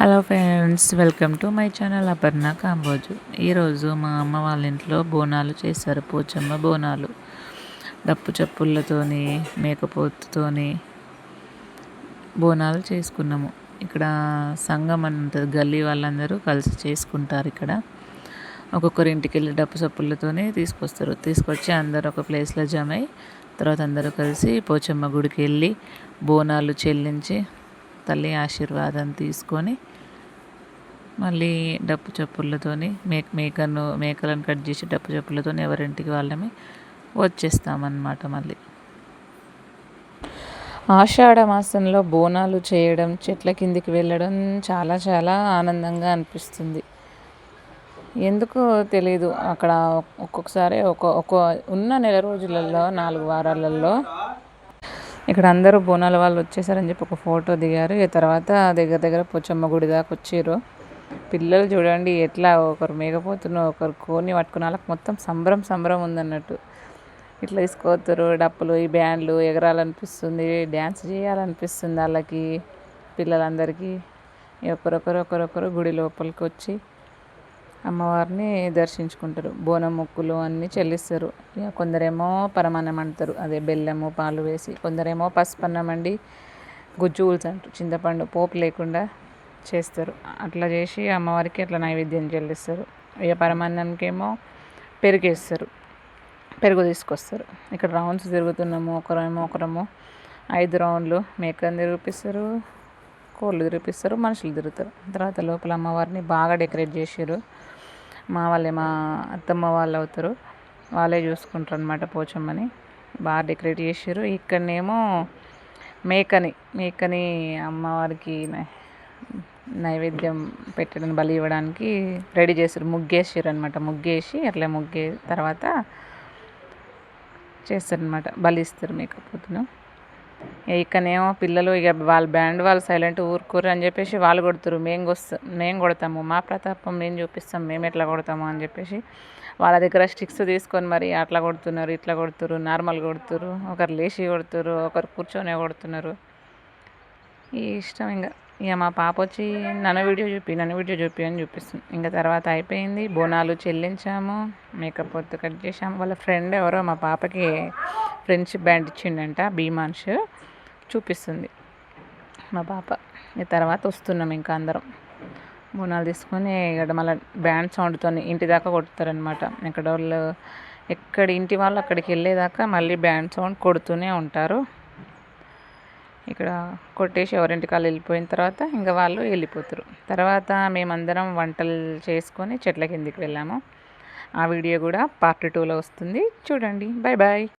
Hello friends, welcome to my channel Aparna Kamboju. ఈరోజు మా అమ్మ వాళ్ళ ఇంట్లో బోనాలు చేశారు, పోచమ్మ బోనాలు. డప్పు చప్పుళ్ళతోని మేకపోతుతోని బోనాలు చేసుకున్నాము. ఇక్కడ సంఘం అని ఉంటుంది, గల్లీ వాళ్ళందరూ కలిసి చేసుకుంటారు. ఇక్కడ ఒక్కొక్కరి ఇంటికి వెళ్ళి డప్పు చప్పుళ్ళతోనే తీసుకొచ్చి అందరూ ఒక ప్లేస్లో జమ అయి తర్వాత అందరూ కలిసి పోచమ్మ గుడికి వెళ్ళి బోనాలు చెల్లించి తల్లి ఆశీర్వాదం తీసుకొని మళ్ళీ డప్పు చప్పుళ్ళతోని మేకలను కట్ చేసి డప్పు చప్పుళ్ళతోని ఎవరింటికి వాళ్ళమే వచ్చేస్తామన్నమాట. మళ్ళీ ఆషాఢ మాసంలో బోనాలు చేయడం, చెట్ల కిందికి వెళ్ళడం చాలా చాలా ఆనందంగా అనిపిస్తుంది. ఎందుకో తెలీదు, అక్కడ ఒక్కొక్కసారి ఒక ఉన్న నెల రోజులలో 4 వారాలలో ఇక్కడ అందరూ బోనాల వాళ్ళు వచ్చేసారని చెప్పి ఒక ఫోటో దిగారు. తర్వాత దగ్గర పోచమ్మ గుడి దాకా వచ్చారు. పిల్లలు చూడండి ఎట్లా, ఒకరు మేకపోతున్నారు, ఒకరు కోని పట్టుకుని, వాళ్ళకి మొత్తం సంబరం ఉందన్నట్టు. ఇట్లా తీసుకోతారు డప్పులు, ఈ బ్యాండ్లు ఎగరాలనిపిస్తుంది, డ్యాన్స్ చేయాలనిపిస్తుంది వాళ్ళకి. పిల్లలందరికీ ఒకరొకరు గుడి లోపలికి వచ్చి అమ్మవారిని దర్శించుకుంటారు. బోనం మొక్కులు అన్నీ చెల్లిస్తారు. ఇక కొందరేమో పరమాన్నం అంటారు, అదే బెల్లము పాలు వేసి. కొందరేమో పసుపన్నం అండి, గుజ్జు పులుసు అంటారు, చింతపండు పోపు లేకుండా చేస్తారు. అట్లా చేసి అమ్మవారికి అట్లా నైవేద్యం చెల్లిస్తారు. ఇక పరమాన్నంకేమో పెరుగు తీసుకొస్తారు. ఇక్కడ రౌండ్స్ తిరుగుతున్నాము. ఒకరము 5 రౌండ్లు మేకని తిరిగిపిస్తారు, కోళ్ళు తిరిగిపిస్తారు, మనుషులు తిరుగుతారు. తర్వాత లోపల అమ్మవారిని బాగా డెకరేట్ చేసారు. మా అత్తమ్మ వాళ్ళు అవుతారు, వాళ్ళే చూసుకుంటారు అన్నమాట పోచమ్మని. బాగా డెకరేట్ చేసారు. ఇక్కడనేమో మేకని అమ్మవారికి నైవేద్యం పెట్టడం, బలి ఇవ్వడానికి రెడీ చేసారు. ముగ్గేసారు అనమాట. ముగ్గేసి అట్లా తర్వాత చేస్తారనమాట, బలి ఇస్తారు మేకపోతును. ఇక్కడనేమో పిల్లలు ఇక వాళ్ళ బ్యాండ్ వాళ్ళు సైలెంట్ ఊరుకోరు అని చెప్పేసి వాళ్ళు కొడుతురు. మేము కొడతాము, మా ప్రతాపం మేము చూపిస్తాం, మేము ఎట్లా కొడతాము అని చెప్పేసి వాళ్ళ దగ్గర స్టిక్స్ తీసుకొని మరి అట్లా కొడుతున్నారు, ఇట్లా కొడుతురు, నార్మల్ కొడుతురు, ఒకరు లేచి కొడుతురు, ఒకరు కూర్చొని కొడుతున్నారు. ఈ ఇష్టం. ఇక మా పాప వచ్చి నన్ను వీడియో చూపి అని చూపిస్తుంది. ఇంకా తర్వాత అయిపోయింది, బోనాలు చెల్లించాము, మేకపోతు కట్ చేసాము. వాళ్ళ ఫ్రెండ్ ఎవరో మా పాపకి ఫ్రెండ్షిప్ బ్యాండ్ ఇచ్చిండంట, భీమాన్ష్ చూపిస్తుంది మా పాప. ఈ తర్వాత వస్తున్నాం ఇంకా అందరం బోనాలు తీసుకొని. ఇక్కడ మళ్ళీ బ్యాండ్ సౌండ్తో ఇంటి దాకా కొడతారనమాట. ఇంటి వాళ్ళు అక్కడికి వెళ్ళేదాకా మళ్ళీ బ్యాండ్ సౌండ్ కొడుతూనే ఉంటారు. ఇక్కడ కొట్టేసి ఎవరింటికి వాళ్ళు వెళ్ళిపోయిన తర్వాత ఇంకా వాళ్ళు వెళ్ళిపోతారు. తర్వాత మేమందరం వంటలు చేసుకొని చెట్ల కిందికి వెళ్ళాము. ఆ వీడియో కూడా పార్ట్ 2లో వస్తుంది, చూడండి. బాయ్.